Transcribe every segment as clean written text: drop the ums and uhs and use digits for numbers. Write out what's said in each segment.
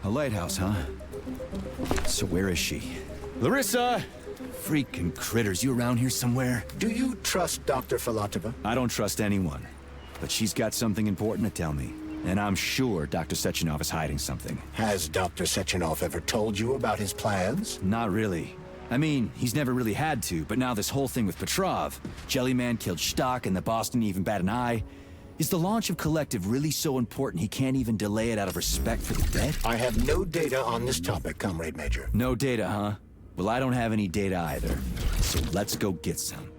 A lighthouse, huh? So where is she? Larissa! Freaking critters, you around here somewhere? Do you trust Dr. Filatova? I don't trust anyone. But she's got something important to tell me. And I'm sure Dr. Sechenov is hiding something. Has Dr. Sechenov ever told you about his plans? Not really. I mean, he's never really had to, but now this whole thing with Petrov, Jellyman killed Stock and the boss didn't even bat an eye. Is the launch of Collective really so important he can't even delay it out of respect for the dead? I have no data on this topic, Comrade Major. No data, huh? Well, I don't have any data either. So let's go get some.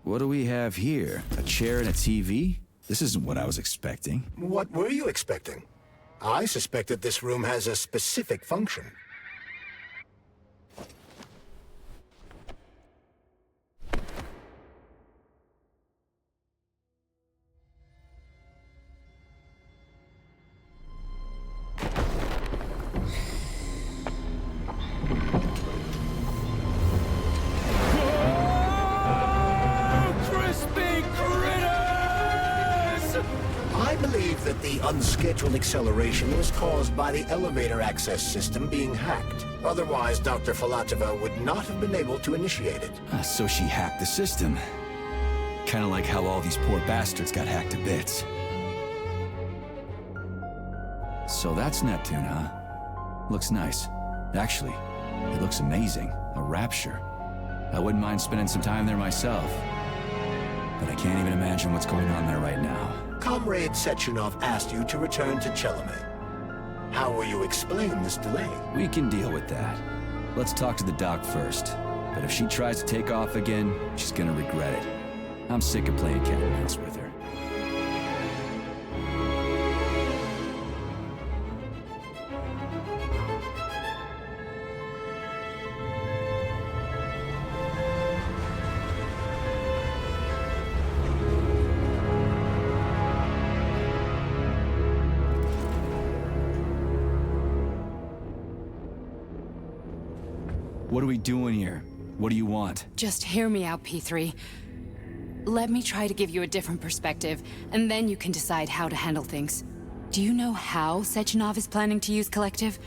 What do we have here? A chair and a TV? This isn't what I was expecting. What were you expecting? I suspected this room has a specific function. Unscheduled acceleration was caused by the elevator access system being hacked. Otherwise, Dr. Filatova would not have been able to initiate it. So she hacked the system. Kinda like how all these poor bastards got hacked to bits. So that's Neptune, huh? Looks nice. Actually, it looks amazing. A rapture. I wouldn't mind spending some time there myself. But I can't even imagine what's going on there right now. Comrade Sechenov asked you to return to Chelome. How will you explain this delay? We can deal with that. Let's talk to the doc first. But if she tries to take off again, she's gonna regret it. I'm sick of playing cat and mouse with her. What are we doing here? What do you want? Just hear me out, P3. Let me try to give you a different perspective, and then you can decide how to handle things. Do you know how Sechenov is planning to use Collective?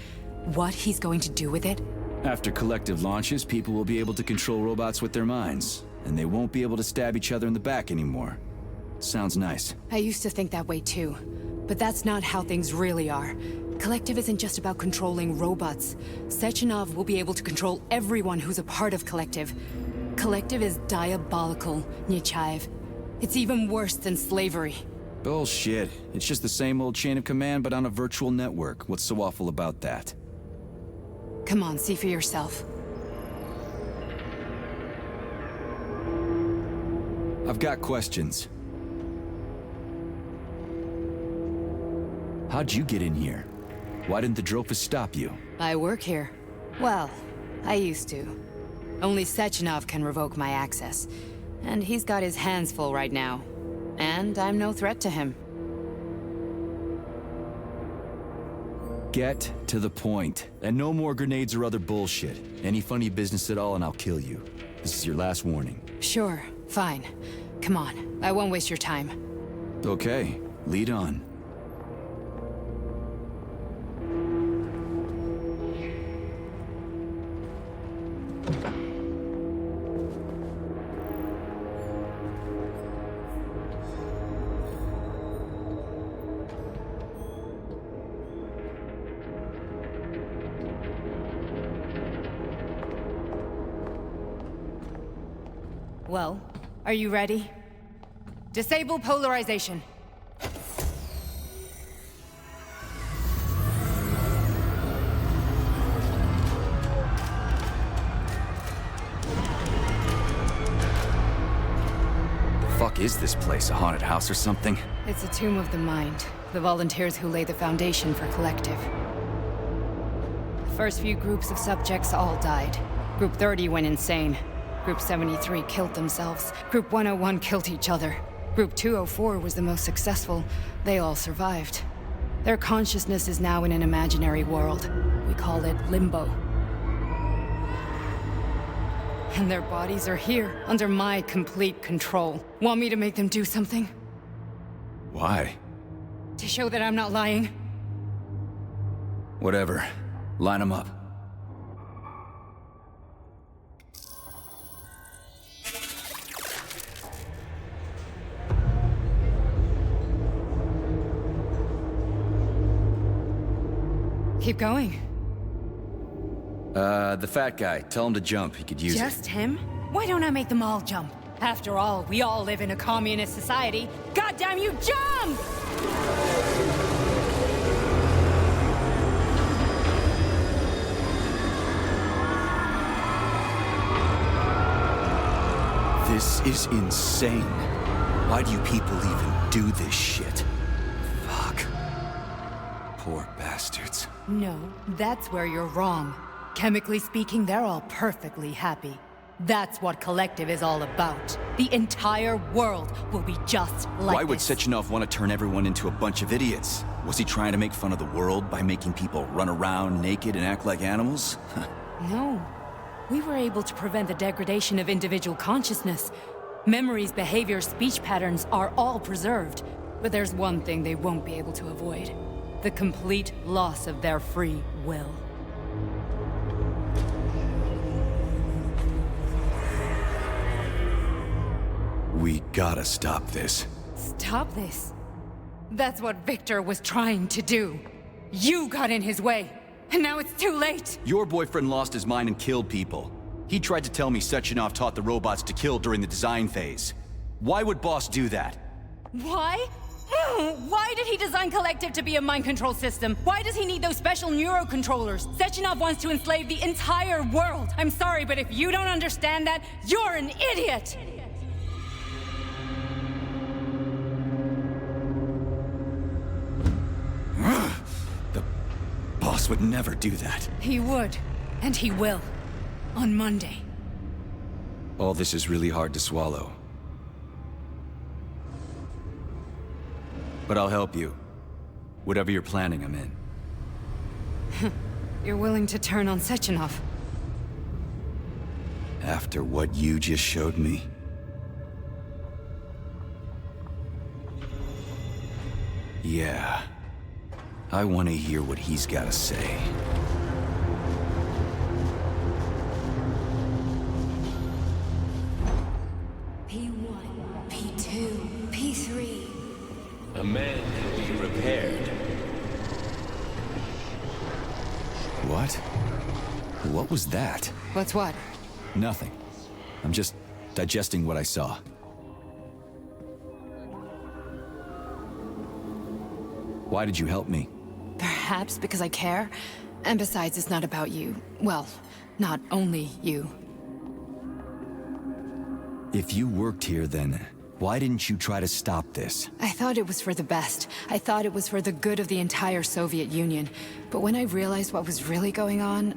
What he's going to do with it? After Collective launches, people will be able to control robots with their minds, and they won't be able to stab each other in the back anymore. Sounds nice. I used to think that way too, but that's not how things really are. Collective isn't just about controlling robots. Sechenov will be able to control everyone who's a part of Collective. Collective is diabolical, Nechayev. It's even worse than slavery. Bullshit. It's just the same old chain of command, but on a virtual network. What's so awful about that? Come on, see for yourself. I've got questions. How'd you get in here? Why didn't the Drofus stop you? I work here. Well, I used to. Only Sechenov can revoke my access. And he's got his hands full right now. And I'm no threat to him. Get to the point. And no more grenades or other bullshit. Any funny business at all and I'll kill you. This is your last warning. Sure, fine. Come on, I won't waste your time. Okay, lead on. Well, are you ready? Disable polarization. Fuck is this place? A haunted house or something? It's a tomb of the mind. The volunteers who lay the foundation for Collective. The first few groups of subjects all died. Group 30 went insane. Group 73 killed themselves. Group 101 killed each other. Group 204 was the most successful. They all survived. Their consciousness is now in an imaginary world. We call it Limbo. And their bodies are here, under my complete control. Want me to make them do something? Why? To show that I'm not lying? Whatever. Line them up. Keep going. The fat guy. Tell him to jump. He could use it. Just him? Why don't I make them all jump? After all, we all live in a communist society. Goddamn you, jump! This is insane. Why do you people even do this shit? Fuck. Poor bastards. No, that's where you're wrong. Chemically speaking, they're all perfectly happy. That's what Collective is all about. The entire world will be just like Why would this. Sechenov want to turn everyone into a bunch of idiots? Was he trying to make fun of the world by making people run around naked and act like animals? No. We were able to prevent the degradation of individual consciousness. Memories, behaviors, speech patterns are all preserved. But there's one thing they won't be able to avoid. The complete loss of their free will. We gotta stop this. Stop this. That's what Victor was trying to do. You got in his way, and now it's too late. Your boyfriend lost his mind and killed people. He tried to tell me Sechenov taught the robots to kill during the design phase. Why would Boss do that? Why? Why did he design Collective to be a mind control system? Why does he need those special neurocontrollers? Sechenov wants to enslave the entire world. I'm sorry, but if you don't understand that, you're an idiot! The boss would never do that. He would, and he will. On Monday. All this is really hard to swallow. But I'll help you. Whatever you're planning, I'm in. You're willing to turn on Sechenov? After what you just showed me? Yeah. I want to hear what he's got to say. P1, P2, P3. A man can be repaired. What? What was that? What's what? Nothing. I'm just digesting what I saw. Why did you help me? Perhaps because I care. And besides, it's not about you. Well, not only you. If you worked here, then why didn't you try to stop this? I thought it was for the best. I thought it was for the good of the entire Soviet Union. But when I realized what was really going on,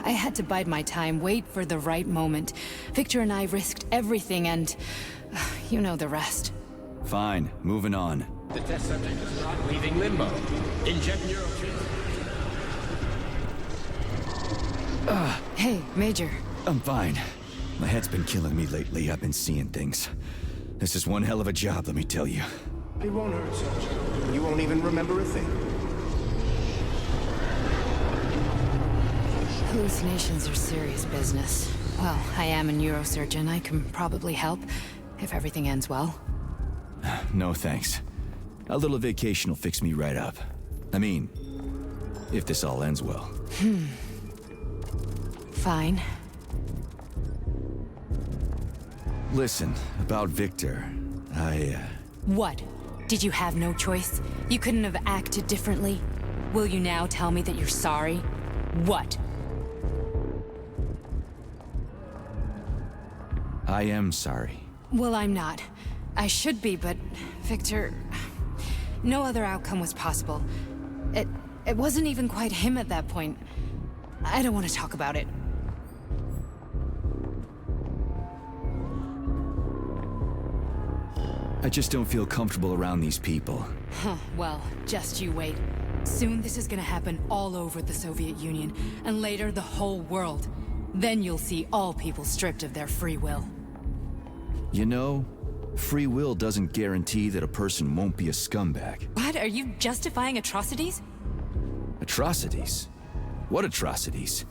I had to bide my time, wait for the right moment. Victor and I risked everything and you know the rest. Fine, moving on. The test subject is not leaving limbo. Inject neurochip. Hey, Major. I'm fine. My head's been killing me lately. I've been seeing things. This is one hell of a job, let me tell you. It won't hurt, Sergeant. You won't even remember a thing. Hallucinations are serious business. Well, I am a neurosurgeon. I can probably help, if everything ends well. No thanks. A little vacation will fix me right up. I mean, if this all ends well. Fine. Listen, about Victor, What? Did you have no choice? You couldn't have acted differently? Will you now tell me that you're sorry? What? I am sorry. Well, I'm not. I should be, but Victor... No other outcome was possible. It wasn't even quite him at that point. I don't want to talk about it. I just don't feel comfortable around these people. Huh, well, just you wait. Soon this is gonna happen all over the Soviet Union, and later the whole world. Then you'll see all people stripped of their free will. You know, free will doesn't guarantee that a person won't be a scumbag. What? Are you justifying atrocities? Atrocities? What atrocities?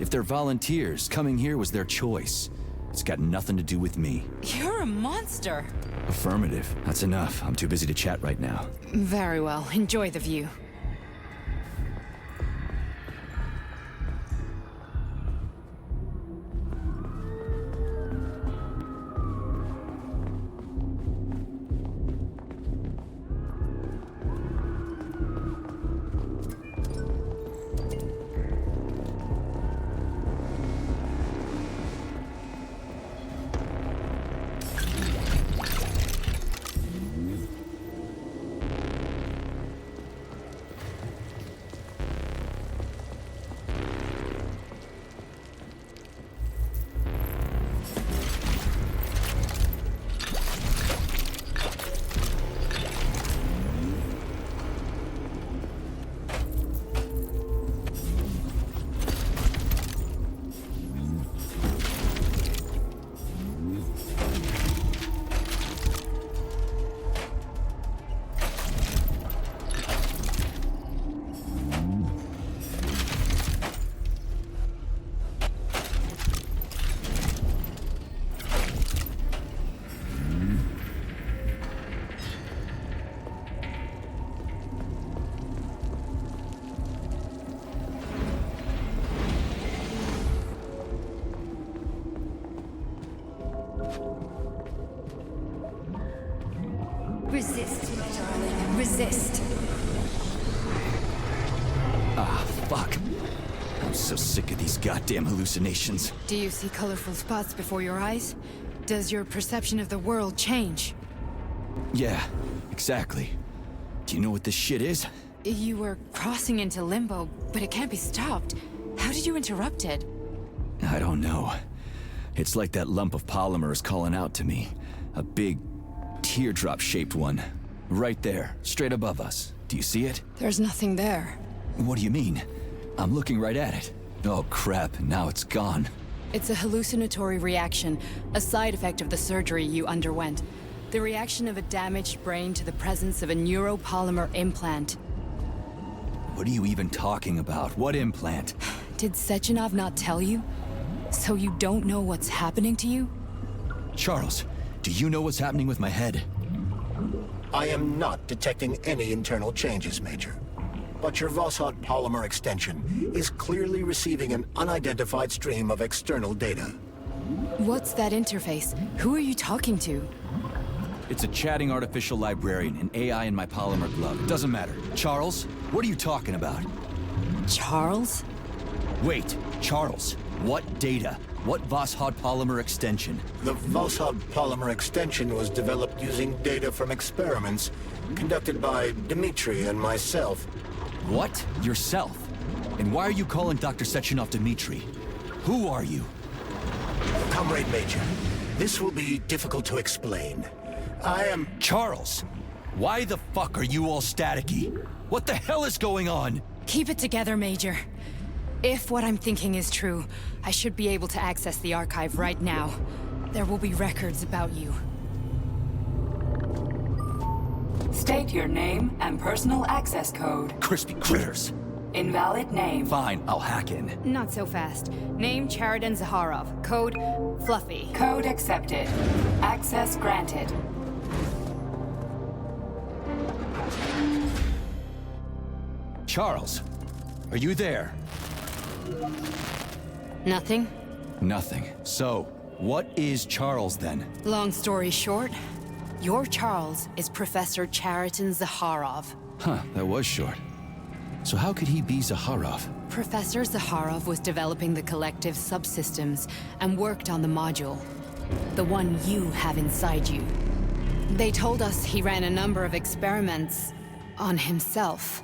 If they're volunteers, coming here was their choice. It's got nothing to do with me. You're a monster. Affirmative. That's enough. I'm too busy to chat right now. Very well. Enjoy the view. Resist, my darling. Resist. Ah, fuck. I'm so sick of these goddamn hallucinations. Do you see colorful spots before your eyes? Does your perception of the world change? Yeah, exactly. Do you know what this shit is? You were crossing into limbo, but it can't be stopped. How did you interrupt it? I don't know. It's like that lump of polymer is calling out to me. A big, teardrop-shaped one. Right there, straight above us. Do you see it? There's nothing there. What do you mean? I'm looking right at it. Oh crap, now it's gone. It's a hallucinatory reaction, a side effect of the surgery you underwent. The reaction of a damaged brain to the presence of a neuropolymer implant. What are you even talking about? What implant? Did Sechenov not tell you? So you don't know what's happening to you? Charles, do you know what's happening with my head? I am not detecting any internal changes, Major. But your Voskhod polymer extension is clearly receiving an unidentified stream of external data. What's that interface? Who are you talking to? It's a chatting artificial librarian, an AI in my polymer glove. It doesn't matter. Charles, what are you talking about? Charles? Wait, Charles, what data? What Voskhod polymer extension? The Voskhod polymer extension was developed using data from experiments conducted by Dmitri and myself. What? Yourself? And why are you calling Dr. Sechenov Dmitri? Who are you? Comrade Major, this will be difficult to explain. I am... Charles! Why the fuck are you all staticky? What the hell is going on? Keep it together, Major. If what I'm thinking is true, I should be able to access the archive right now. There will be records about you. State your name and personal access code. Crispy critters! Invalid name. Fine, I'll hack in. Not so fast. Name Cheridan Zaharov. Code Fluffy. Code accepted. Access granted. Charles, are you there? Nothing? Nothing. So, What is Charles, then? Long story short, your Charles is Professor Chariton Zakharov. Huh, that was short. So how could he be Zakharov? Professor Zakharov was developing the collective subsystems and worked on the module. The one you have inside you. They told us he ran a number of experiments on himself.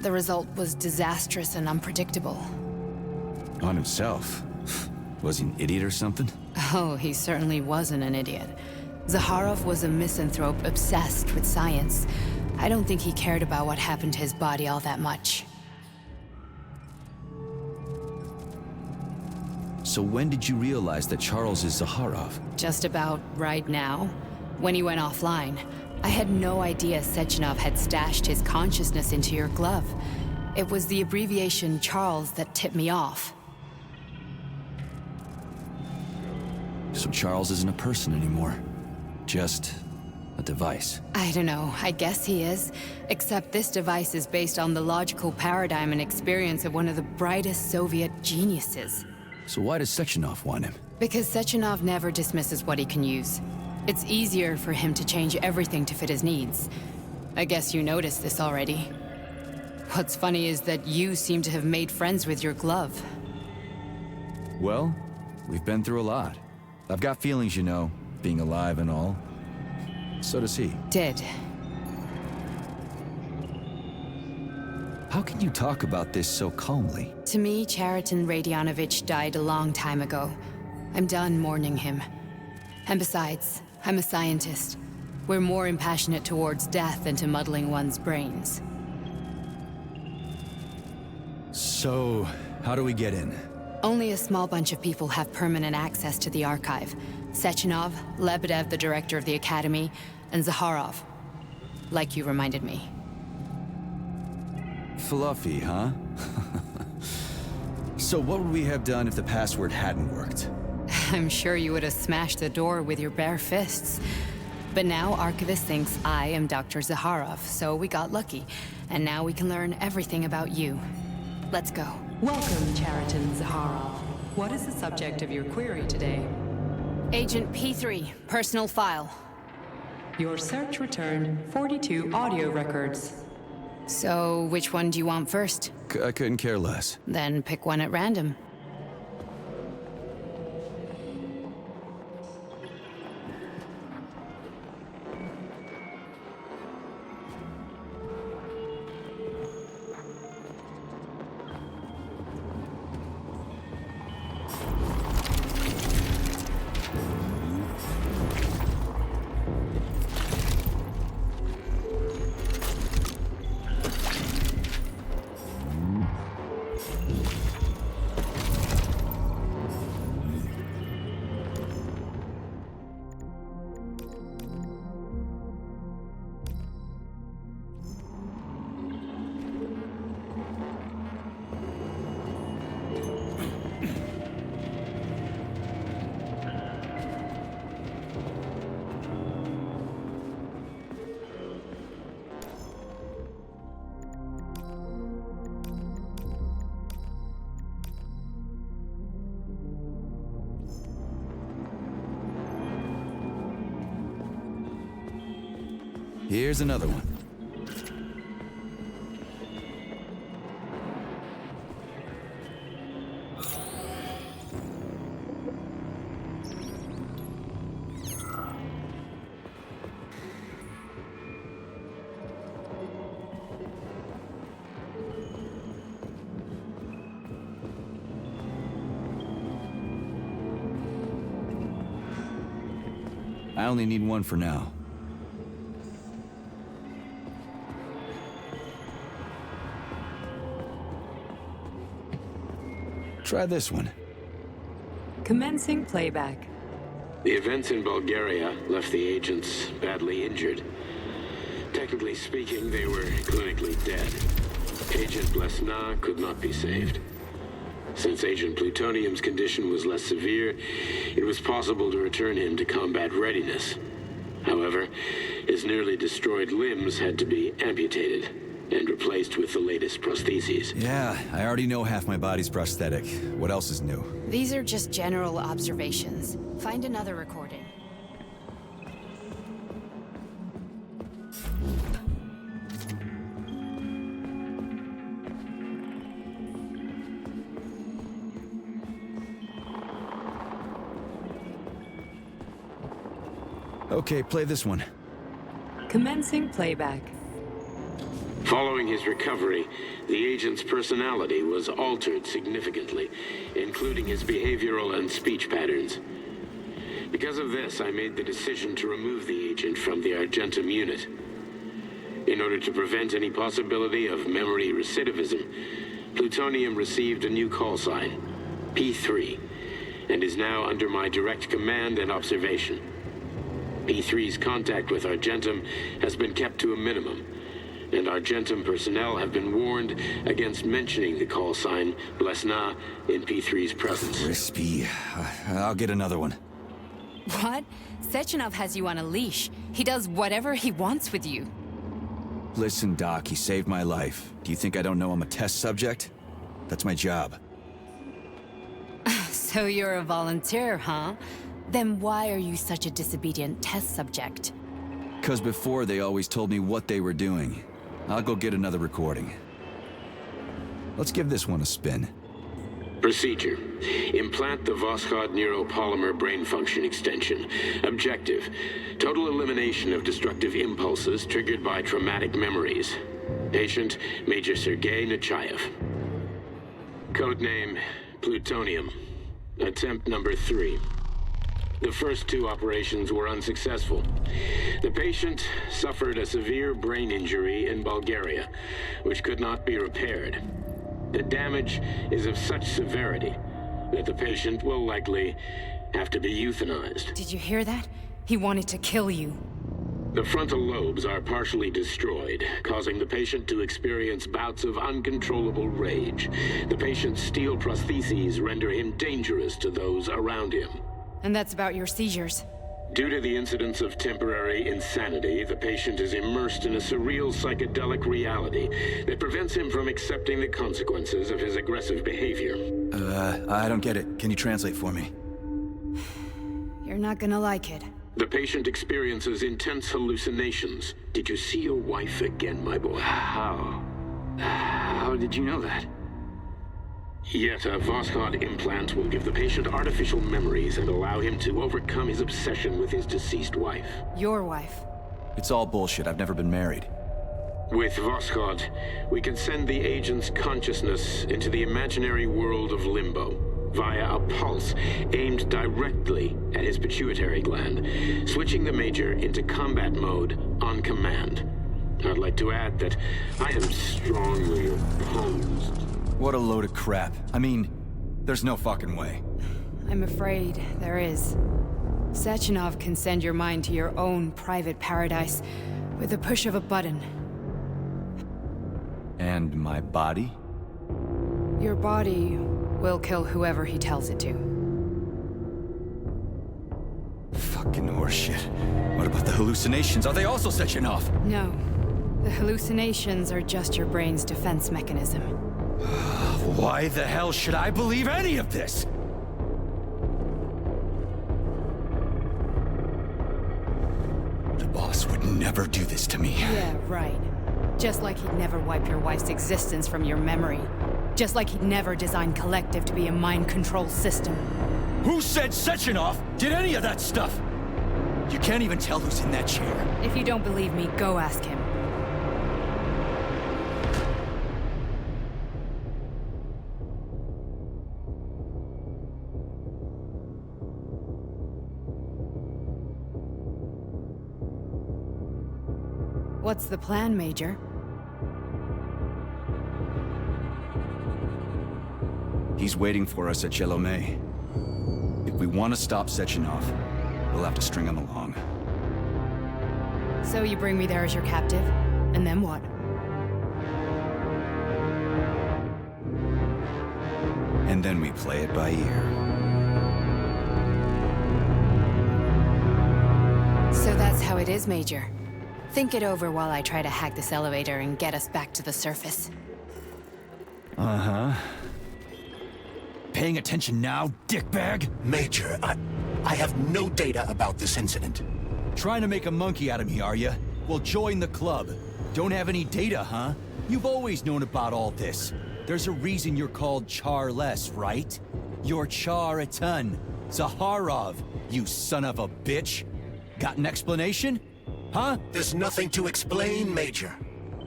The result was disastrous and unpredictable. On himself? Was he an idiot or something? Oh, he certainly wasn't an idiot. Zakharov was a misanthrope obsessed with science. I don't think he cared about what happened to his body all that much. So when did you realize that Charles is Zakharov? Just about right now, when he went offline. I had no idea Sechenov had stashed his consciousness into your glove. It was the abbreviation Charles that tipped me off. So Charles isn't a person anymore. Just a device. I don't know, I guess he is. Except this device is based on the logical paradigm and experience of one of the brightest Soviet geniuses. So why does Sechenov want him? Because Sechenov never dismisses what he can use. It's easier for him to change everything to fit his needs. I guess you noticed this already. What's funny is that you seem to have made friends with your glove. Well, we've been through a lot. I've got feelings, you know, being alive and all. So does he. Did. How can you talk about this so calmly? To me, Chariton Radionovich died a long time ago. I'm done mourning him. And besides, I'm a scientist. We're more impassionate towards death than to muddling one's brains. So, how do we get in? Only a small bunch of people have permanent access to the archive. Sechenov, Lebedev, the director of the academy, and Zakharov. Like you reminded me. Fluffy, huh? So what would we have done if the password hadn't worked? I'm sure you would have smashed the door with your bare fists. But now Archivist thinks I am Dr. Zakharov, so we got lucky. And now we can learn everything about you. Let's go. Welcome, Chariton Zakharov. What is the subject of your query today? Agent P3, personal file. Your search returned 42 audio records. So, which one do you want first? I couldn't care less. Then pick one at random. Here's another one. I only need one for now. Try this one. Commencing playback. The events in Bulgaria left the agents badly injured. Technically speaking, they were clinically dead. Agent Blesna could not be saved. Since Agent Plutonium's condition was less severe, it was possible to return him to combat readiness. However, his nearly destroyed limbs had to be amputated. and replaced with the latest prostheses. Yeah, I already know half my body's prosthetic. What else is new? These are just general observations. Find another recording. Okay, play this one. Commencing playback. Following his recovery, the agent's personality was altered significantly, including his behavioral and speech patterns. Because of this, I made the decision to remove the agent from the Argentum unit. In order to prevent any possibility of memory recidivism, Plutonium received a new call sign, P3, and is now under my direct command and observation. P3's contact with Argentum has been kept to a minimum, and Argentum personnel have been warned against mentioning the call sign Blesna in P3's presence. Crispy. I'll get another one. What? Sechenov has you on a leash. He does whatever he wants with you. Listen, Doc, he saved my life. Do you think I don't know I'm a test subject? That's my job. So you're a volunteer, huh? Then why are you such a disobedient test subject? 'Cause before they always told me what they were doing. I'll go get another recording. Let's give this one a spin. Procedure. Implant the Voschod neuropolymer brain function extension. Objective. Total elimination of destructive impulses triggered by traumatic memories. Patient, Major Sergei Nechayev. Codename, Plutonium. Attempt number 3. The first 2 operations were unsuccessful. The patient suffered a severe brain injury in Bulgaria, which could not be repaired. The damage is of such severity that the patient will likely have to be euthanized. Did you hear that? He wanted to kill you. The frontal lobes are partially destroyed, causing the patient to experience bouts of uncontrollable rage. The patient's steel prostheses render him dangerous to those around him. And that's about your seizures. Due to the incidence of temporary insanity, the patient is immersed in a surreal psychedelic reality that prevents him from accepting the consequences of his aggressive behavior. I don't get it. Can you translate for me? You're not gonna like it. The patient experiences intense hallucinations. Did you see your wife again, my boy? How did you know that? Yet a Voschod implant will give the patient artificial memories and allow him to overcome his obsession with his deceased wife. Your wife. It's all bullshit. I've never been married. With Voschod, we can send the agent's consciousness into the imaginary world of limbo via a pulse aimed directly at his pituitary gland, switching the Major into combat mode on command. I'd like to add that I am strongly opposed. What a load of crap. I mean, there's no fucking way. I'm afraid there is. Sechenov can send your mind to your own private paradise with the push of a button. And my body? Your body will kill whoever he tells it to. Fucking horseshit. What about the hallucinations? Are they also setting off? No. The hallucinations are just your brain's defense mechanism. Why the hell should I believe any of this? The boss would never do this to me. Yeah, right. Just like he'd never wipe your wife's existence from your memory. Just like he'd never design Collective to be a mind control system. Who said Sechenov did any of that stuff? You can't even tell who's in that chair. If you don't believe me, go ask him. What's the plan, Major? He's waiting for us at Chelomey. If we want to stop Sechenov, we'll have to string him along. So you bring me there as your captive, and then what? And then we play it by ear. So that's how it is, Major. Think it over while I try to hack this elevator and get us back to the surface. Uh-huh. Paying attention now, dickbag? Major, I have no data about this incident. Trying to make a monkey out of me, are you? Well, join the club. Don't have any data, huh? You've always known about all this. There's a reason you're called Charless, right? You're Char a ton. Zaharov, you son of a bitch. Got an explanation? Huh? There's nothing to explain, Major.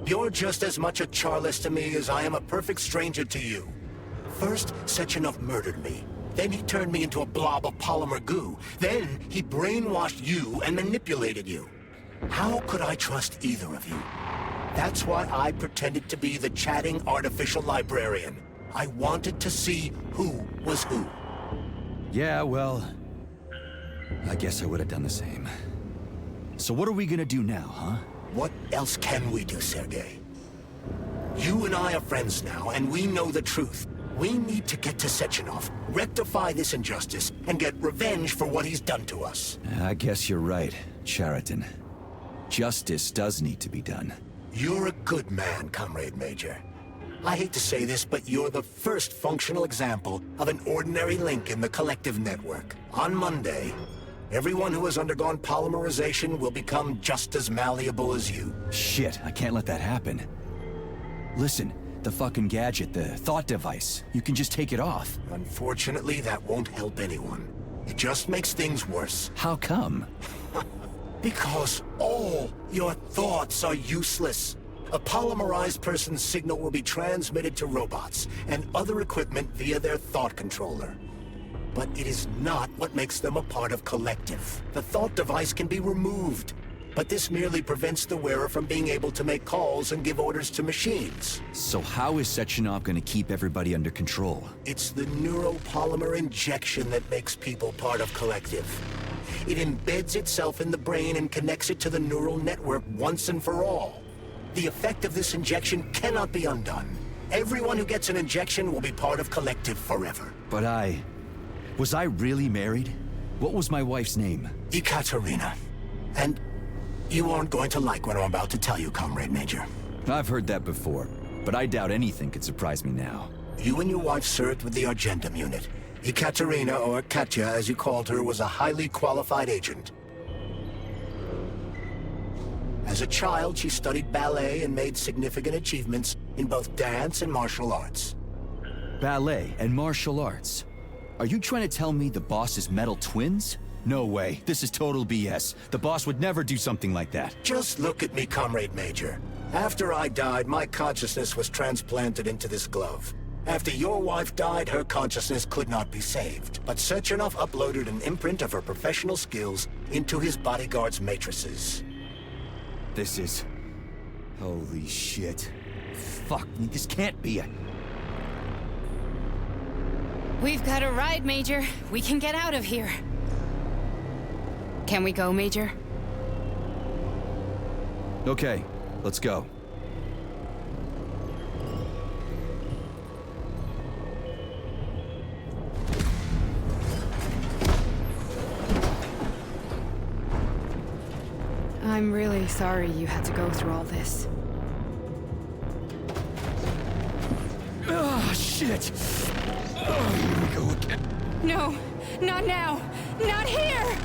You're just as much a Charless to me as I am a perfect stranger to you. First, Sechenov murdered me. Then he turned me into a blob of polymer goo. Then he brainwashed you and manipulated you. How could I trust either of you? That's why I pretended to be the chatting artificial librarian. I wanted to see who was who. Yeah, well, I guess I would have done the same. So what are we gonna do now, huh? What else can we do, Sergei? You and I are friends now, and we know the truth. We need to get to Sechenov, rectify this injustice, and get revenge for what he's done to us. I guess you're right, Chariton. Justice does need to be done. You're a good man, Comrade Major. I hate to say this, but you're the first functional example of an ordinary link in the collective network. On Monday, everyone who has undergone polymerization will become just as malleable as you. Shit, I can't let that happen. Listen, the fucking gadget, the thought device, you can just take it off. Unfortunately, that won't help anyone. It just makes things worse. How come? Because all your thoughts are useless. A polymerized person's signal will be transmitted to robots and other equipment via their thought controller. But it is not what makes them a part of collective. The thought device can be removed, but this merely prevents the wearer from being able to make calls and give orders to machines. So how is Sechenov gonna keep everybody under control? It's the neuropolymer injection that makes people part of collective. It embeds itself in the brain and connects it to the neural network once and for all. The effect of this injection cannot be undone. Everyone who gets an injection will be part of collective forever. But was I really married? What was my wife's name? Ekaterina. And you aren't going to like what I'm about to tell you, Comrade Major. I've heard that before, but I doubt anything could surprise me now. You and your wife served with the Argentum unit. Ekaterina, or Katya as you called her, was a highly qualified agent. As a child, she studied ballet and made significant achievements in both dance and martial arts. Ballet and martial arts? Are you trying to tell me the boss is metal twins? No way. This is total BS. The boss would never do something like that. Just look at me, Comrade Major. After I died, my consciousness was transplanted into this glove. After your wife died, her consciousness could not be saved. But Sechenov uploaded an imprint of her professional skills into his bodyguard's matrices. This is... holy shit. Fuck me, this can't be a... We've got a ride, Major. We can get out of here. Can we go, Major? Okay, let's go. I'm really sorry you had to go through all this. Ah, shit! Oh, here we go again. No, not now! Not here!